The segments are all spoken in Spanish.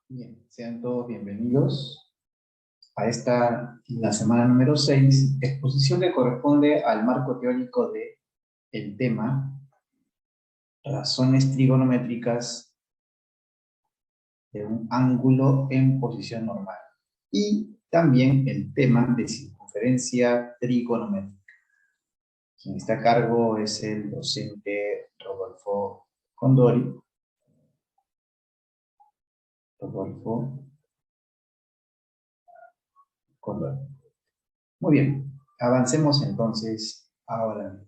Bien, sean todos bienvenidos a la semana número 6, exposición que corresponde al marco teórico de el tema razones trigonométricas de un ángulo en posición normal y también el tema de circunferencia trigonométrica. Quien está a cargo es el docente Rodolfo Condori. Muy bien, avancemos entonces ahora.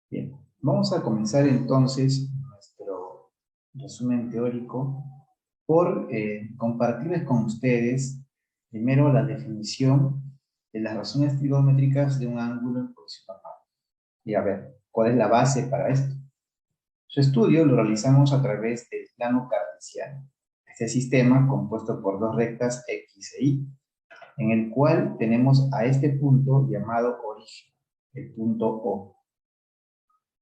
Bien, vamos a comenzar entonces nuestro resumen teórico por compartirles con ustedes primero la definición de las razones trigonométricas de un ángulo en posición normal. Y a ver, ¿cuál es la base para esto? Su estudio lo realizamos a través del plano cartesiano, este sistema compuesto por dos rectas X e Y, en el cual tenemos a este punto llamado origen, el punto O.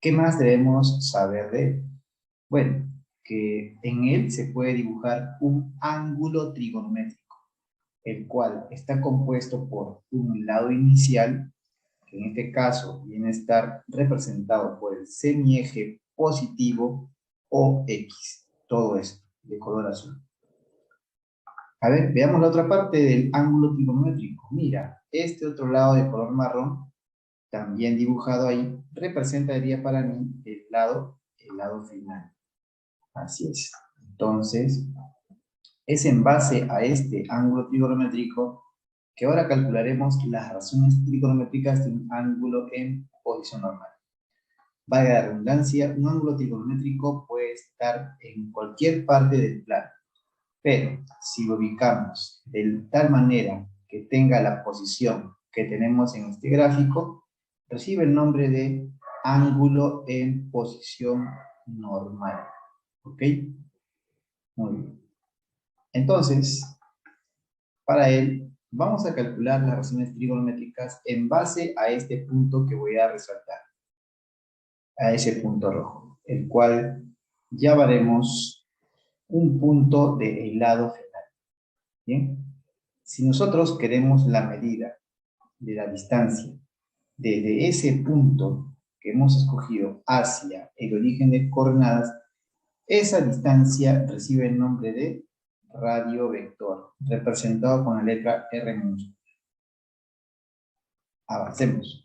¿Qué más debemos saber de él? Bueno, que en él se puede dibujar un ángulo trigonométrico, el cual está compuesto por un lado inicial, que en este caso viene a estar representado por el semieje positivo o X. Todo esto de color azul. A ver, veamos la otra parte del ángulo trigonométrico. Mira, este otro lado de color marrón, también dibujado ahí, representaría para mí el lado final. Así es. Entonces, es en base a este ángulo trigonométrico que ahora calcularemos las razones trigonométricas de un ángulo en posición normal. Valga la redundancia, un ángulo trigonométrico puede estar en cualquier parte del plano, pero si lo ubicamos de tal manera que tenga la posición que tenemos en este gráfico, recibe el nombre de ángulo en posición normal. ¿Ok? Muy bien. Entonces, para él, vamos a calcular las razones trigonométricas en base a este punto que voy a resaltar, a ese punto rojo, el cual llamaremos un punto del lado final. ¿Bien? Si nosotros queremos la medida de la distancia desde ese punto que hemos escogido hacia el origen de coordenadas, esa distancia recibe el nombre de radio vector, representado con la letra R minúscula. Avancemos.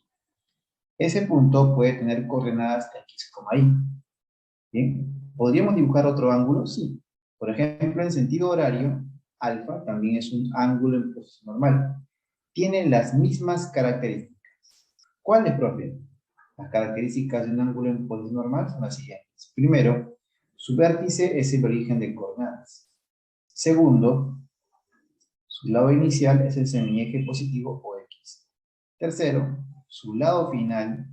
Ese punto puede tener coordenadas X, Y. ¿Bien? ¿Podríamos dibujar otro ángulo? Sí. Por ejemplo, en sentido horario, alfa también es un ángulo en posición normal. Tiene las mismas características. ¿Cuáles, profe? Las características de un ángulo en posición normal son las siguientes. Primero, su vértice es el origen de coordenadas. Segundo, su lado inicial es el semieje positivo o X. Tercero, su lado final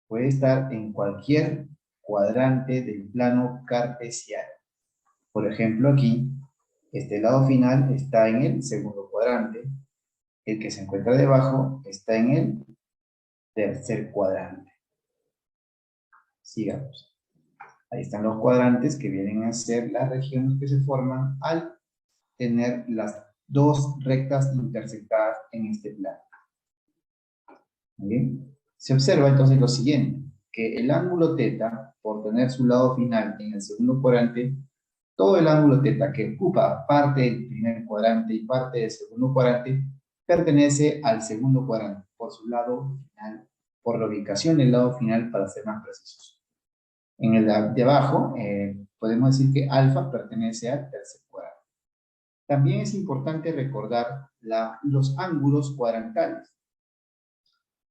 puede estar en cualquier cuadrante del plano cartesiano. Por ejemplo, aquí, este lado final está en el segundo cuadrante. El que se encuentra debajo está en el tercer cuadrante. Sigamos. Ahí están los cuadrantes que vienen a ser las regiones que se forman al tener las dos rectas intersectadas en este plano. ¿Muy bien? Se observa entonces lo siguiente, que el ángulo θ, por tener su lado final en el segundo cuadrante, todo el ángulo θ que ocupa parte del primer cuadrante y parte del segundo cuadrante, pertenece al segundo cuadrante, por su lado final, por la ubicación del lado final para ser más precisos. En el de abajo, podemos decir que alfa pertenece al tercer cuadrante. También es importante recordar los ángulos cuadrantales.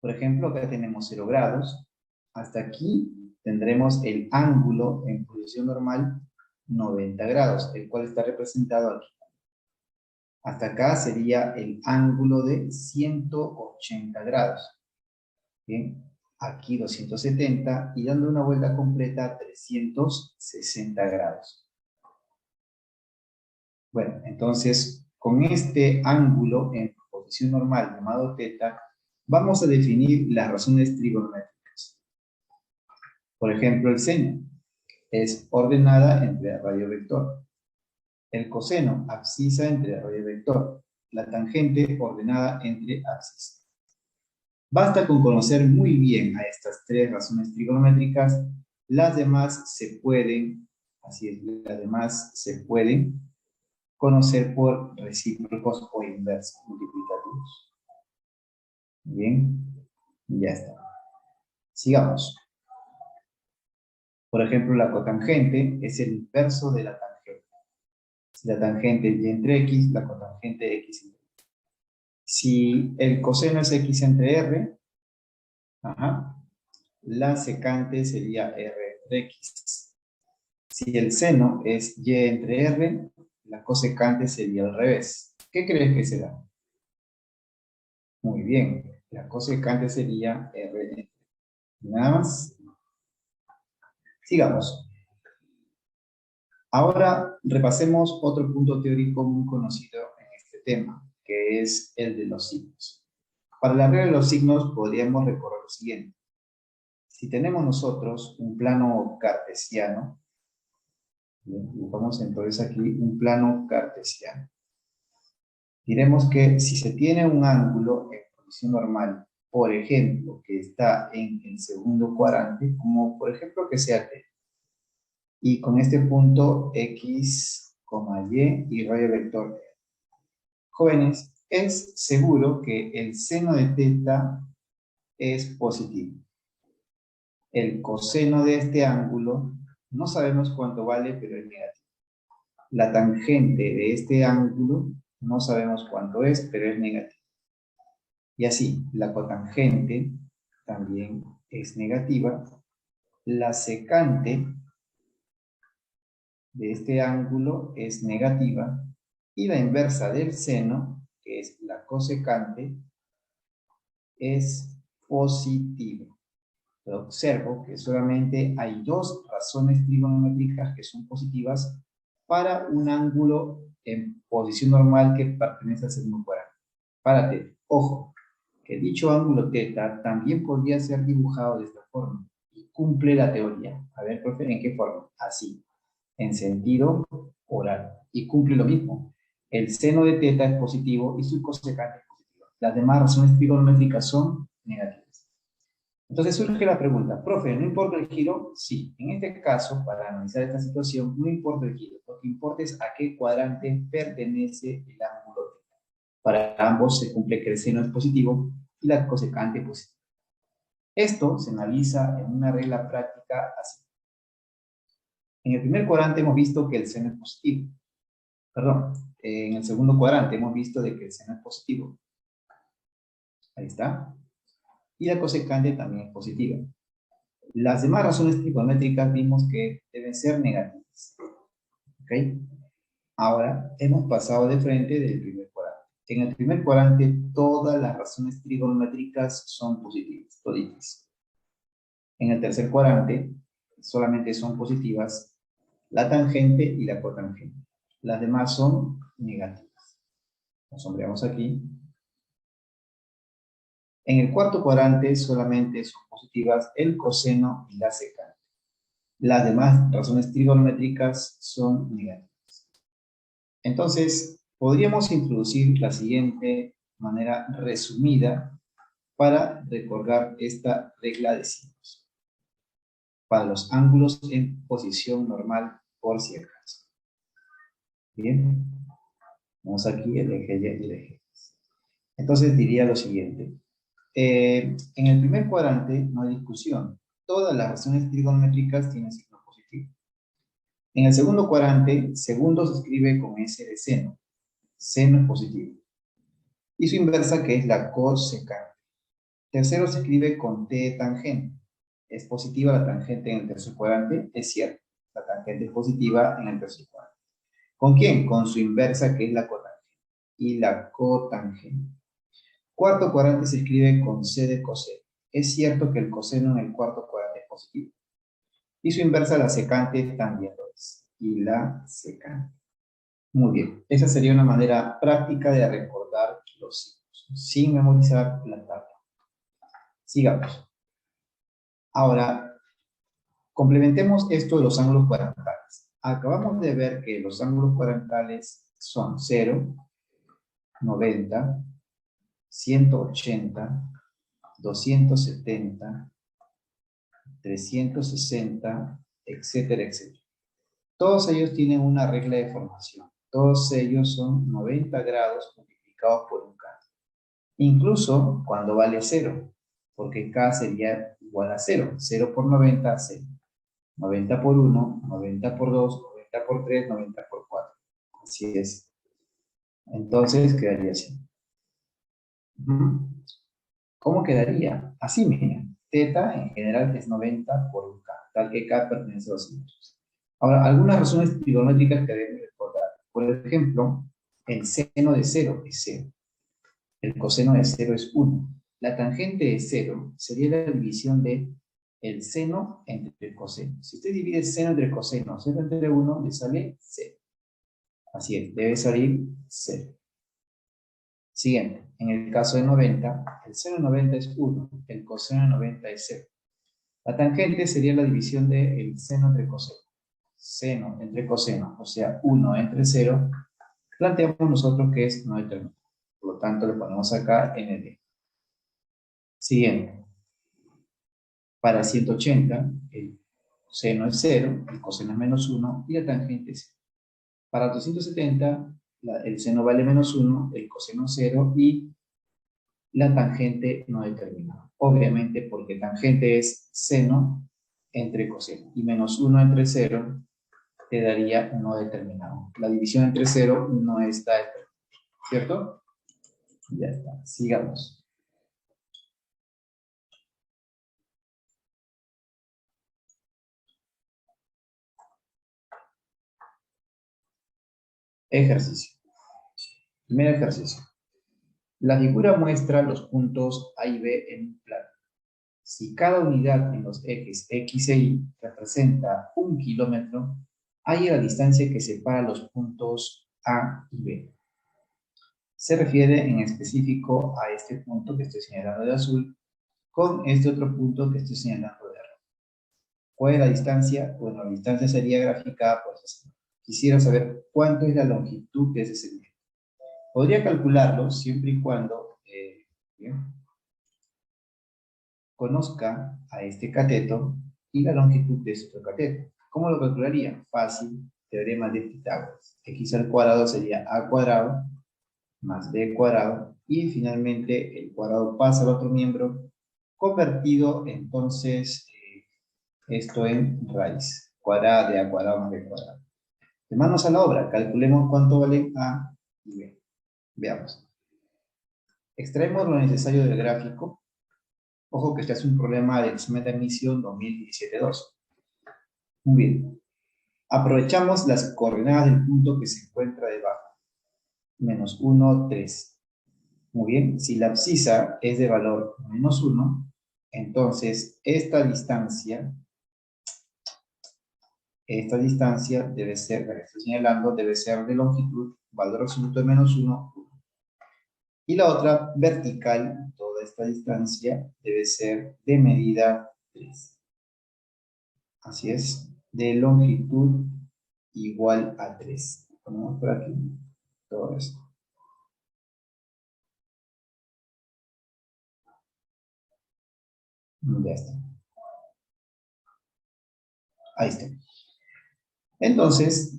Por ejemplo, acá tenemos 0 grados. Hasta aquí tendremos el ángulo en posición normal 90 grados, el cual está representado aquí. Hasta acá sería el ángulo de 180 grados. Bien, aquí 270 y dando una vuelta completa 360 grados. Bueno, entonces, con este ángulo en posición normal llamado θ, vamos a definir las razones trigonométricas. Por ejemplo, el seno. es ordenada entre radio vector. El coseno, abscisa entre radio vector. La tangente, ordenada entre abscisa. Basta con conocer muy bien a estas tres razones trigonométricas. Las demás se pueden, así es, las demás se pueden conocer por recíprocos o inversos multiplicativos. Bien, ya está. Sigamos. Por ejemplo, la cotangente es el inverso de la tangente. Si la tangente es y entre x, la cotangente x entre y. Si el coseno es x entre r, la secante sería r entre x. Si el seno es y entre r, la cosecante sería al revés. ¿Qué crees que será? Muy bien, la cosecante sería r entre x. Nada más. Sigamos. Ahora repasemos otro punto teórico muy conocido en este tema, que es el de los signos. Para la regla de los signos podríamos recordar lo siguiente. Si tenemos nosotros un plano cartesiano, dibujamos entonces aquí un plano cartesiano. Diremos que si se tiene un ángulo en posición normal, por ejemplo, que está en el segundo cuadrante, como por ejemplo que sea T, y con este punto X, Y radio vector. Jóvenes, es seguro que el seno de teta es positivo. El coseno de este ángulo no sabemos cuánto vale, pero es negativo. La tangente de este ángulo no sabemos cuánto es, pero es negativo. Y así, la cotangente también es negativa. La secante de este ángulo es negativa. Y la inversa del seno, que es la cosecante, es positiva. Pero observo que solamente hay dos razones trigonométricas que son positivas para un ángulo en posición normal que pertenece al segundo cuadrante. Párate, ojo, que dicho ángulo θ también podría ser dibujado de esta forma y cumple la teoría. A ver, profe, ¿en qué forma? Así, en sentido oral. Y cumple lo mismo. El seno de θ es positivo y su cosecante es positiva. Las demás razones trigonométricas son negativas. Entonces surge la pregunta, profe, ¿no importa el giro? Sí, en este caso, para analizar esta situación, no importa el giro. Lo que importa es a qué cuadrante pertenece el ángulo θ. Para ambos se cumple que el seno es positivo y la cosecante positiva. Esto se analiza en una regla práctica así. En el primer cuadrante hemos visto que el seno es positivo. Perdón, en el segundo cuadrante hemos visto de que el seno es positivo. Ahí está. Y la cosecante también es positiva. Las demás razones trigonométricas vimos que deben ser negativas. ¿Ok? Ahora hemos pasado de frente del primer cuadrante. En el primer cuadrante todas las razones trigonométricas son positivas, toditas. En el tercer cuadrante solamente son positivas la tangente y la cotangente. Las demás son negativas. Nos sombreamos aquí. En el cuarto cuadrante solamente son positivas el coseno y la secante. Las demás razones trigonométricas son negativas. Entonces, podríamos introducir la siguiente manera resumida para recordar esta regla de signos. Para los ángulos en posición normal, por si acaso. Bien. Vamos aquí el eje Y y el eje X. Entonces diría lo siguiente. En el primer cuadrante no hay discusión. Todas las razones trigonométricas tienen signo positivo. En el segundo cuadrante, segundo se escribe con S de seno. Seno es positivo. Y su inversa, que es la cosecante. Tercero se escribe con T tangente. ¿Es positiva la tangente en el tercer cuadrante? Es cierto. La tangente es positiva en el tercer cuadrante. ¿Con quién? Con su inversa, que es la cotangente. Y la cotangente. Cuarto cuadrante se escribe con C de coseno. Es cierto que el coseno en el cuarto cuadrante es positivo. Y su inversa, la secante, también lo es. Y la secante. Muy bien. Esa sería una manera práctica de recordar los signos, sin memorizar la tabla. Sigamos. Ahora, Complementemos esto de los ángulos cuadrantales. Acabamos de ver que los ángulos cuadrantales son 0, 90, 180, 270, 360, etcétera, etcétera. Todos ellos tienen una regla de formación. Todos ellos son 90 grados multiplicados por un K. Incluso cuando vale 0, porque K sería igual a 0. 0 por 90, 0. 90 por 1, 90 por 2, 90 por 3, 90 por 4. Así es. Entonces quedaría así. ¿Cómo quedaría? Así, mira. Teta en general es 90 por un K, tal que K pertenece a los centros. Ahora, algunas razones trigonométricas que debemos recordar. Por ejemplo, el seno de 0 es 0. El coseno de 0 es 1. La tangente de 0 sería la división de el seno entre el coseno. Si usted divide seno entre coseno, seno entre 1, le sale 0. Así es, debe salir 0. Siguiente, en el caso de 90, el seno de 90 es 1, el coseno de 90 es 0. La tangente sería la división del seno entre coseno. Seno entre coseno, o sea, 1 entre 0, planteamos nosotros que es no determinado. Por lo tanto, le ponemos acá ND. Siguiente. Para 180, el seno es 0, el coseno es menos 1 y la tangente es 0. Para 270, el seno vale menos 1, el coseno 0 y la tangente no determinada. Obviamente porque tangente es seno entre coseno y menos 1 entre 0 te daría no determinado. La división entre 0 no está determinada, ¿cierto? Ya está, sigamos. Ejercicio. Primer ejercicio. La figura muestra los puntos A y B en un plano. Si cada unidad en los ejes X e Y representa 1 kilómetro, hay la distancia que separa los puntos A y B. Se refiere en específico a este punto que estoy señalando de azul con este otro punto que estoy señalando de rojo. ¿Cuál es la distancia? Bueno, la distancia sería graficada por ese segmento. Quisiera saber cuánto es la longitud de ese segmento. Podría calcularlo siempre y cuando conozca a este cateto y la longitud de este otro cateto. ¿Cómo lo calcularía? Fácil, teorema de Pitágoras. X al cuadrado sería A cuadrado más B cuadrado y finalmente el cuadrado pasa al otro miembro convertido entonces esto en raíz cuadrada de A cuadrado más B cuadrado. De manos a la obra, calculemos cuánto vale A y B. Veamos. Extraemos lo necesario del gráfico. Ojo que este es un problema del examen de admisión 2017-2. Muy bien. Aprovechamos las coordenadas del punto que se encuentra debajo. Menos 1, 3. Muy bien. Si la abscisa es de valor menos 1, entonces esta distancia debe ser, la que estoy señalando, debe ser de longitud, valor absoluto de menos 1, 1. Y la otra vertical, toda esta distancia, debe ser de medida 3. Así es, de longitud igual a 3. Ponemos por aquí todo esto. Ya está. Ahí está. Entonces,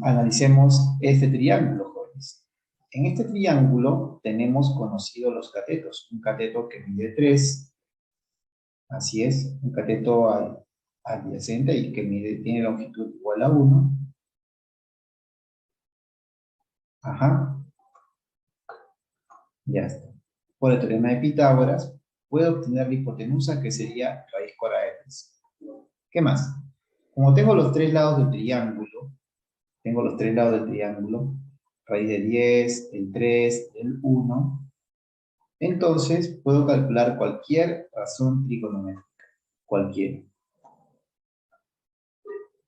analicemos este triángulo, jóvenes. En este triángulo tenemos conocidos los catetos. Un cateto que mide 3. Así es, un cateto adyacente y que tiene longitud igual a 1. Ajá. Ya está. Por el teorema de Pitágoras, puedo obtener la hipotenusa que sería raíz cuadrada de 3. ¿Qué más? Como tengo los tres lados del triángulo, raíz de 10, el 3, el 1, entonces puedo calcular cualquier razón trigonométrica, cualquiera.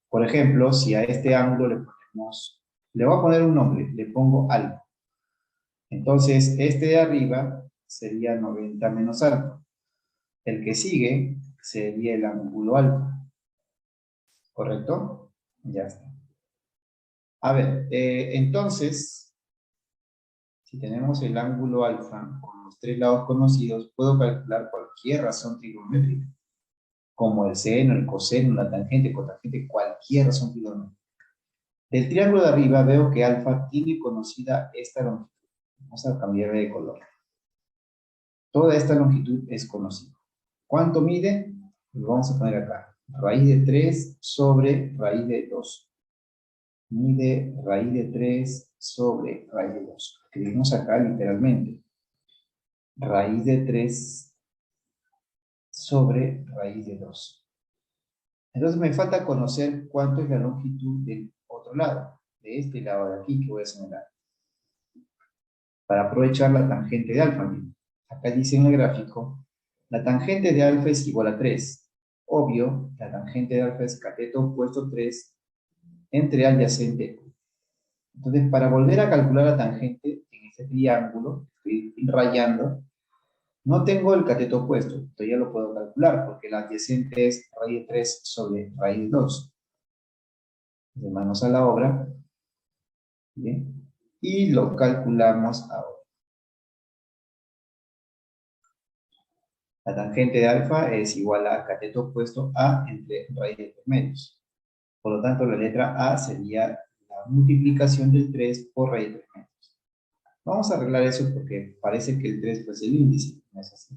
Por ejemplo, si a este ángulo le voy a poner un nombre, le pongo alfa. Entonces, este de arriba sería 90 menos alfa. El que sigue sería el ángulo alfa. ¿Correcto? Ya está. A ver, entonces, si tenemos el ángulo alfa con los tres lados conocidos, puedo calcular cualquier razón trigonométrica, como el seno, el coseno, la tangente, cotangente, cualquier razón trigonométrica. Del triángulo de arriba veo que alfa tiene conocida esta longitud. Vamos a cambiar de color. Toda esta longitud es conocida. ¿Cuánto mide? Lo vamos a poner acá. Raíz de 3 sobre raíz de 2. Mide raíz de 3 sobre raíz de 2. Escribimos acá literalmente. Raíz de 3 sobre raíz de 2. Entonces me falta conocer cuánto es la longitud del otro lado. De este lado de aquí que voy a señalar. Para aprovechar la tangente de alfa. Acá dice en el gráfico, la tangente de alfa es igual a 3. Obvio, la tangente de alfa es cateto opuesto 3 entre adyacente. Entonces, para volver a calcular la tangente en este triángulo, estoy rayando, no tengo el cateto opuesto, entonces ya lo puedo calcular, porque la adyacente es raíz de 3 sobre raíz de 2. De manos a la obra. Bien. Y lo calculamos ahora. La tangente de alfa es igual a cateto opuesto a entre raíz de 3 medios. Por lo tanto, la letra A sería la multiplicación del 3 por raíz de 3 medios. Vamos a arreglar eso porque parece que el 3 pues, es el índice, no es así.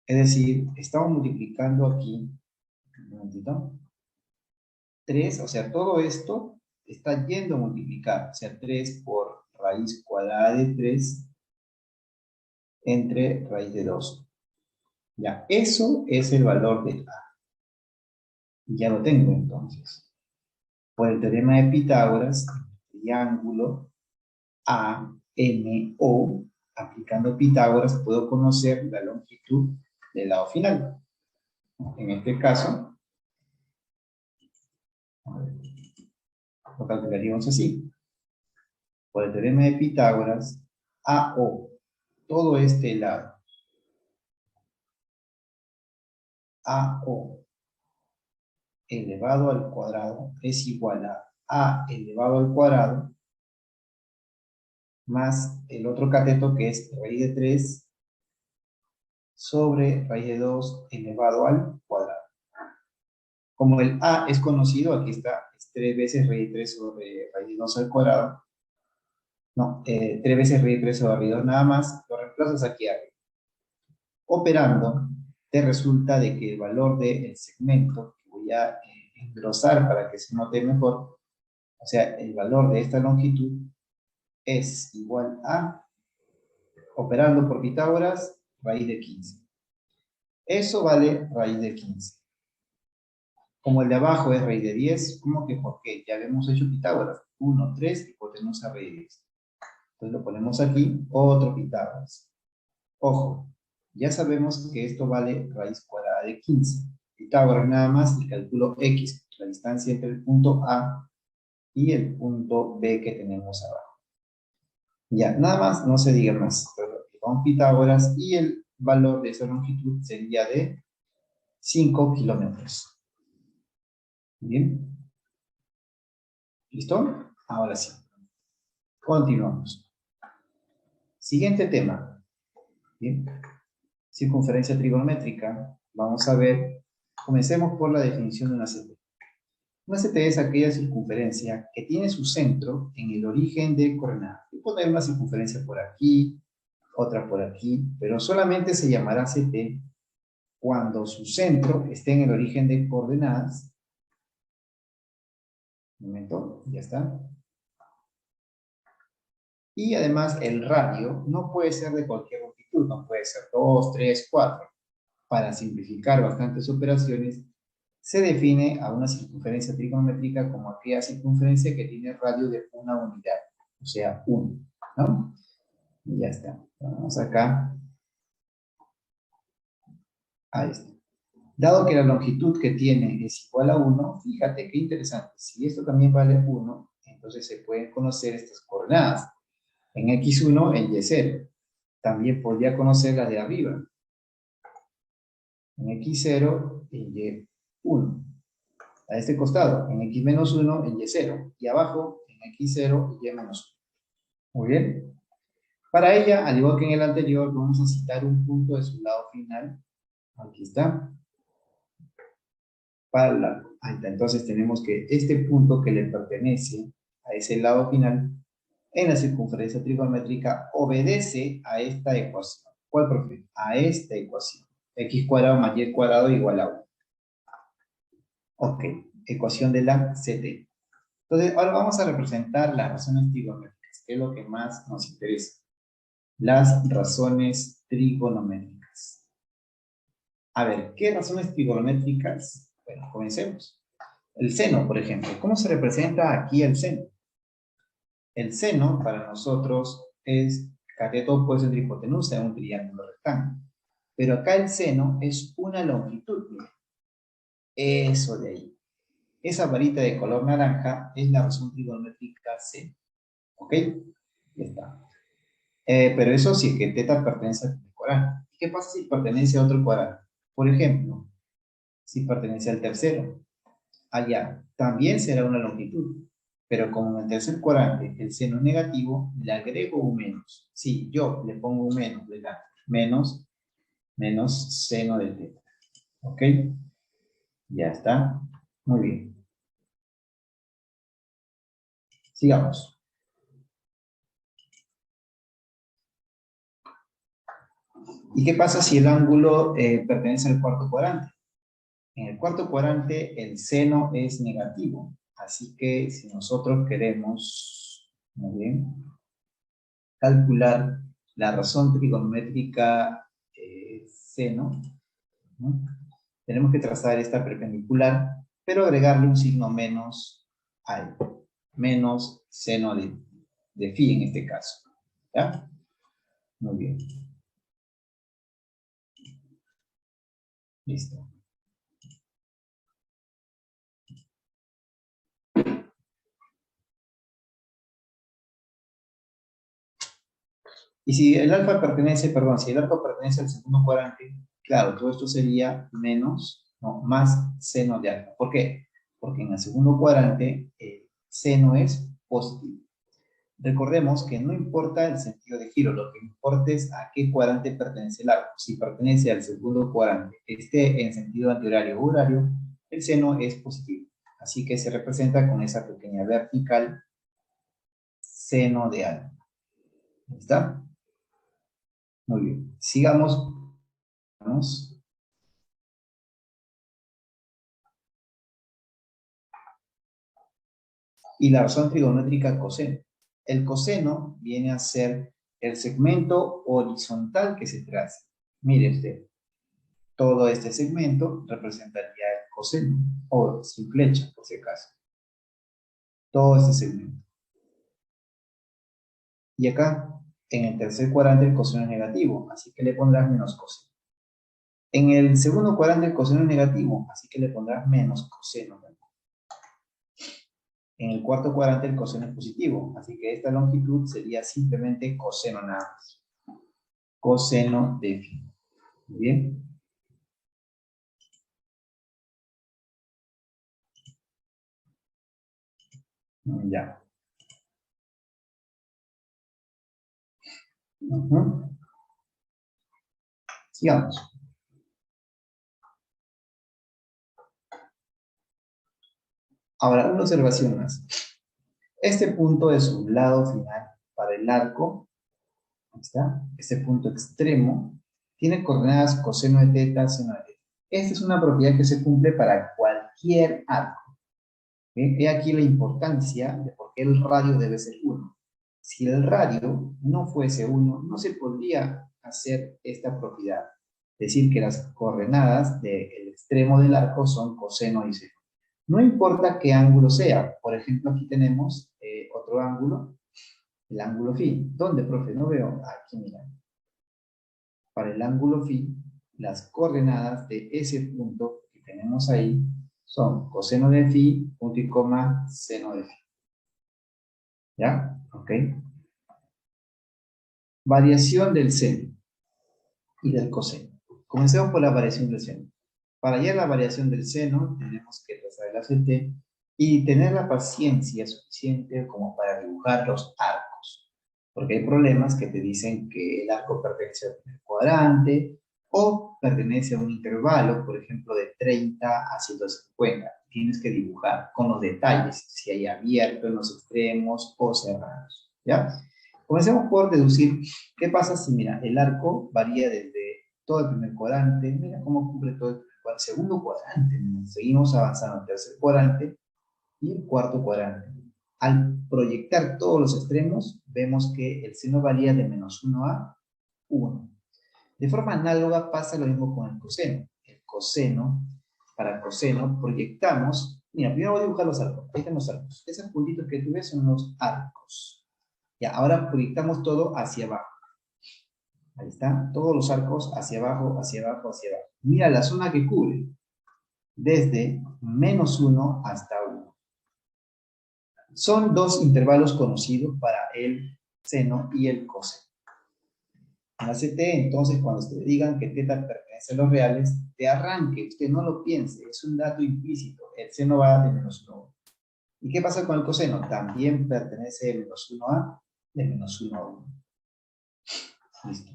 Es decir, estamos multiplicando aquí, un momentito, 3, o sea, todo esto está yendo a multiplicar, o sea, 3 por raíz cuadrada de 3 entre raíz de 2. Ya, eso es el valor de A. Ya lo tengo entonces. Por el teorema de Pitágoras, el triángulo AMO, aplicando Pitágoras, puedo conocer la longitud del lado final. En este caso, lo calcularíamos así. Por el teorema de Pitágoras, AO, todo este lado, AO elevado al cuadrado es igual a elevado al cuadrado más el otro cateto que es raíz de 3 sobre raíz de 2 elevado al cuadrado. Como el A es conocido, aquí está, es 3 veces raíz de 3 sobre raíz de 2 al cuadrado. No, 3 veces raíz de 3 sobre raíz de 2 nada más, lo reemplazas aquí arriba. Operando, te resulta de que el valor del segmento, que voy a engrosar para que se note mejor, o sea, el valor de esta longitud es igual a, operando por Pitágoras, raíz de 15. Eso vale raíz de 15. Como el de abajo es raíz de 10, ¿cómo que por qué? Ya habíamos hecho Pitágoras. 1, 3, hipotenusa raíz de 10. Entonces lo ponemos aquí, otro Pitágoras. Ojo, ya sabemos que esto vale raíz cuadrada de 15. Pitágoras nada más y calculo X, la distancia entre el punto A y el punto B que tenemos abajo. Ya, nada más, no se diga más. Con Pitágoras y el valor de esa longitud sería de 5 kilómetros. Bien. ¿Listo? Ahora sí. Continuamos. Siguiente tema. Bien. Circunferencia trigonométrica. Vamos a ver. Comencemos por la definición de una CT. Una CT es aquella circunferencia que tiene su centro en el origen de coordenadas. Voy a poner una circunferencia por aquí, otra por aquí, pero solamente se llamará CT cuando su centro esté en el origen de coordenadas. Un momento, ya está. Y además el radio no puede ser de cualquier longitud, no puede ser 2, 3, 4. Para simplificar bastantes operaciones, se define a una circunferencia trigonométrica como aquella circunferencia que tiene radio de una unidad, o sea, 1, ¿no? Y ya está. Vamos acá. Ahí está. Dado que la longitud que tiene es igual a 1, fíjate qué interesante. Si esto también vale 1, entonces se pueden conocer estas coordenadas. En X1, en Y0. También podría conocer las de arriba. En X0, en Y1. A este costado, en x menos 1, en y 0. Y abajo, en x 0 y y menos 1. Muy bien. Para ella, al igual que en el anterior, vamos a citar un punto de su lado final. Aquí está. Ahí está. Entonces tenemos que este punto que le pertenece a ese lado final en la circunferencia trigonométrica obedece a esta ecuación. ¿Cuál, profe? A esta ecuación. X cuadrado más y cuadrado igual a 1. Ok, ecuación de la CT. Entonces, ahora vamos a representar las razones trigonométricas, que es lo que más nos interesa. Las razones trigonométricas. A ver, ¿qué razones trigonométricas? Bueno, comencemos. El seno, por ejemplo. ¿Cómo se representa aquí el seno? El seno, para nosotros, es cateto opuesto entre hipotenusa en un triángulo rectángulo. Pero acá el seno es una longitud. Mira. Eso de ahí. Esa varita de color naranja es la razón trigonométrica seno. ¿Ok? Ya está. Pero eso sí, que teta pertenece al cuadrante. ¿Qué pasa si pertenece a otro cuadrante? Por ejemplo, si pertenece al tercero. Allá también será una longitud. Pero como en el tercer cuadrante el seno es negativo, le agrego un menos. Sí, yo le pongo un menos, ¿verdad? Menos seno de teta. ¿Ok? Ya está. Muy bien. Sigamos. ¿Y qué pasa si el ángulo pertenece al cuarto cuadrante? En el cuarto cuadrante el seno es negativo. Así que si nosotros queremos, muy bien, calcular la razón trigonométrica seno, ¿no? Tenemos que trazar esta perpendicular, pero agregarle un signo menos al menos seno de phi en este caso. ¿Ya? Muy bien. Listo. Y si el alfa pertenece, perdón, si el alfa pertenece al segundo cuadrante, claro, todo esto sería menos, no, más seno de alfa. ¿Por qué? Porque en el segundo cuadrante el seno es positivo. Recordemos que no importa el sentido de giro, lo que importa es a qué cuadrante pertenece el arco. Si pertenece al segundo cuadrante, esté en sentido antihorario o horario, el seno es positivo. Así que se representa con esa pequeña vertical seno de alfa. ¿Está? Muy bien. Sigamos. Vamos. Y la razón trigonométrica coseno. El coseno viene a ser el segmento horizontal que se traza. Mire usted, todo este segmento representaría el coseno, o sin flecha, por si acaso. Todo este segmento. Y acá, en el tercer cuadrante, el coseno es negativo, así que le pondrás menos coseno. En el segundo cuadrante, el coseno es negativo, así que le pondrás menos coseno. En el cuarto cuadrante el coseno es positivo, así que esta longitud sería simplemente coseno nada más. Coseno de phi. Muy bien. Ya. Sigamos. Ahora, una observación más. Este punto es su lado final para el arco. Ahí está. Este punto extremo tiene coordenadas coseno de teta, seno de teta. Esta es una propiedad que se cumple para cualquier arco. ¿Bien? He aquí la importancia de por qué el radio debe ser 1. Si el radio no fuese 1, no se podría hacer esta propiedad. Decir que las coordenadas del extremo del arco son coseno y seno. No importa qué ángulo sea. Por ejemplo, aquí tenemos otro ángulo, el ángulo phi. ¿Dónde, profe? No veo. Aquí, mira. Para el ángulo phi, las coordenadas de ese punto que tenemos ahí son coseno de phi, punto y coma, seno de phi. ¿Ya? Ok. Variación del seno y del coseno. Comencemos por la variación del seno. Para hallar la variación del seno, tenemos que trazar el ACT y tener la paciencia suficiente como para dibujar los arcos. Porque hay problemas que te dicen que el arco pertenece al primer cuadrante o pertenece a un intervalo, por ejemplo, de 30 a 150. Tienes que dibujar con los detalles, si hay abierto en los extremos o cerrados, ¿ya? Comencemos por deducir qué pasa si, mira, el arco varía desde todo el primer cuadrante, mira cómo cubre todo el segundo cuadrante, seguimos avanzando al tercer cuadrante y el cuarto cuadrante. Al proyectar todos los extremos, vemos que el seno varía de -1 a 1. De forma análoga pasa lo mismo con el coseno. El coseno, para el coseno, proyectamos, mira, primero voy a dibujar los arcos, ahí están los arcos. Esos puntitos que tú ves son los arcos. Ya, ahora proyectamos todo hacia abajo. Ahí están todos los arcos hacia abajo, hacia abajo, hacia abajo. Mira la zona que cubre, desde -1 hasta 1. Son dos intervalos conocidos para el seno y el coseno. En la CT, entonces, cuando te digan que teta pertenece a los reales, te arranque, usted no lo piense, es un dato implícito. El seno va de -1 a 1. ¿Y qué pasa con el coseno? También pertenece de -1 a, de -1 a 1. Listo.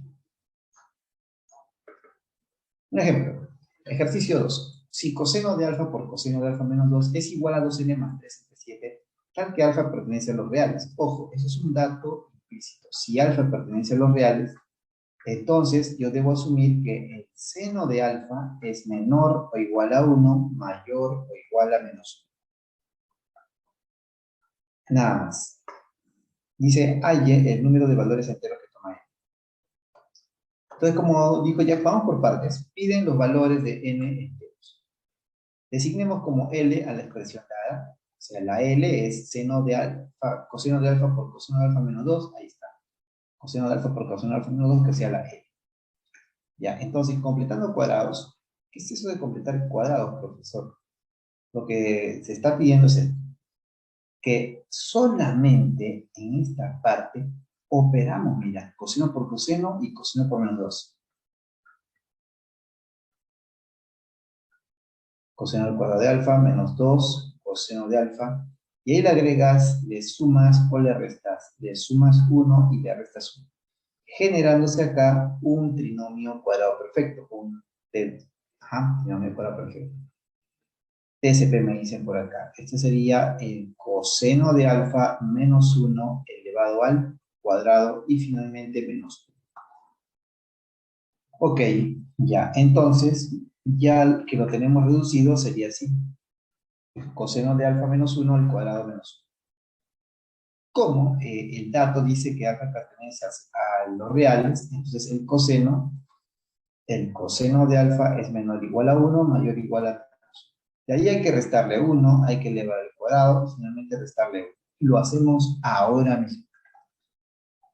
Un ejemplo, ejercicio 2. Si coseno de alfa por coseno de alfa menos 2 es igual a 2n más 3 entre 7, tal que alfa pertenece a los reales. Ojo, eso es un dato implícito. Si alfa pertenece a los reales, entonces yo debo asumir que el seno de alfa es menor o igual a 1, mayor o igual a -1. Nada más. Dice halle el número de valores enteros que toma n. Entonces, como dijo ya, vamos por partes. Piden los valores de n enteros. Designemos como L a la expresión dada. O sea, la L es seno de alfa, coseno de alfa por coseno de alfa menos 2. Ahí está. Coseno de alfa por coseno de alfa menos 2, que sea la L. Ya, entonces, completando cuadrados. ¿Qué es eso de completar cuadrados, profesor? Lo que se está pidiendo es que solamente en esta parte operamos, mira, coseno por coseno y coseno por menos 2. Coseno al cuadrado de alfa menos 2, coseno de alfa, y ahí le agregas, le sumas o le restas, le sumas 1 y le restas 1, generándose acá un trinomio cuadrado perfecto, un trinomio cuadrado perfecto. TSP me dicen por acá. Este sería el coseno de alfa menos 1 elevado al cuadrado y finalmente menos 1. Ok, ya. Entonces, ya que lo tenemos reducido, sería así. Coseno de alfa menos 1 al cuadrado menos 1. Como el dato dice que alfa pertenece a los reales, entonces el coseno de alfa es menor o igual a 1, mayor o igual a 1. De ahí hay que restarle 1, hay que elevar al cuadrado, y finalmente restarle 1. Lo hacemos ahora mismo.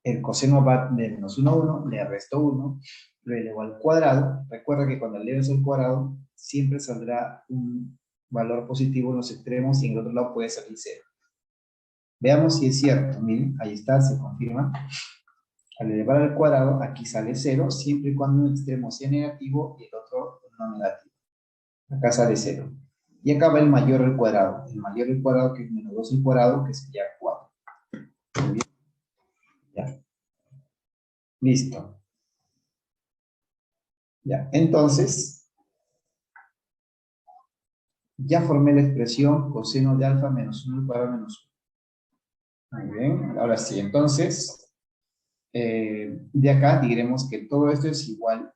El coseno va de menos 1 a 1, le resto 1, lo elevo al cuadrado. Recuerda que cuando eleves al cuadrado, siempre saldrá un valor positivo en los extremos y en el otro lado puede salir 0. Veamos si es cierto. Miren, ahí está, se confirma. Al elevar al cuadrado, aquí sale 0, siempre y cuando un extremo sea negativo y el otro no negativo. Acá sale 0. Y acá va el mayor al cuadrado. El mayor al cuadrado, que es menos 2 al cuadrado, que sería 4. Muy bien. Ya. Listo. Ya. Entonces, ya formé la expresión coseno de alfa menos 1 al cuadrado menos 1. Muy bien. Ahora sí, entonces, de acá diremos que todo esto es igual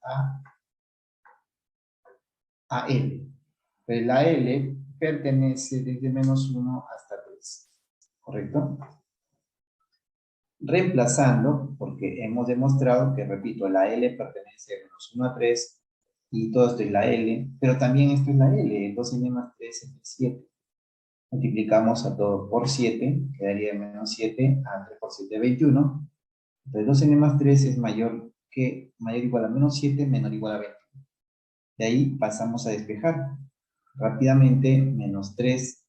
a L. Pero la L pertenece desde menos 1 hasta 3. ¿Correcto? Reemplazando, porque hemos demostrado que, repito, la L pertenece de menos 1 a 3 y todo esto es la L, pero también esto es la L, 2n más 3 entre 7. Multiplicamos a todo por 7, quedaría menos 7 a 3 por 7, 21. Entonces 2n más 3 es mayor o igual a menos 7, menor o igual a 20. De ahí pasamos a despejar. Rápidamente, menos 3,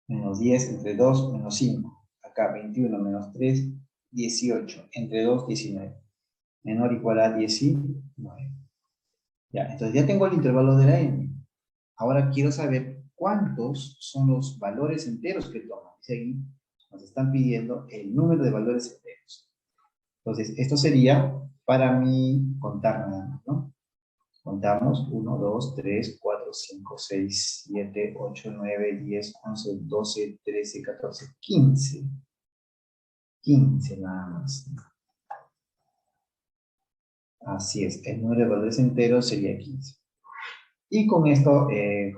menos 10 entre 2, menos 5. Acá 21 menos 3, 18. Entre 2, 19. Menor o igual a 19. Ya, entonces ya tengo el intervalo de la n. Ahora quiero saber cuántos son los valores enteros que toman. Dice aquí, nos están pidiendo el número de valores enteros. Entonces, esto sería para mí contar nada más, ¿no? Contamos 1, 2, 3, 4, 5, 6, 7, 8, 9, 10, 11, 12, 13, 14, 15. 15 nada más. Así es, el número de valores enteros sería 15. Y con esto,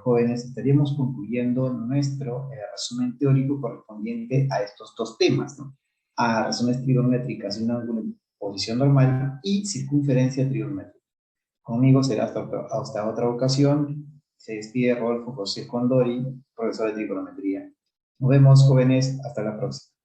jóvenes, estaríamos concluyendo nuestro resumen teórico correspondiente a estos dos temas, ¿no? A razones trigonométricas de un ángulo en posición normal y circunferencia trigonométrica. Conmigo será hasta otra ocasión. Se despide Rodolfo José Condori, profesor de trigonometría. Nos vemos, jóvenes. Hasta la próxima.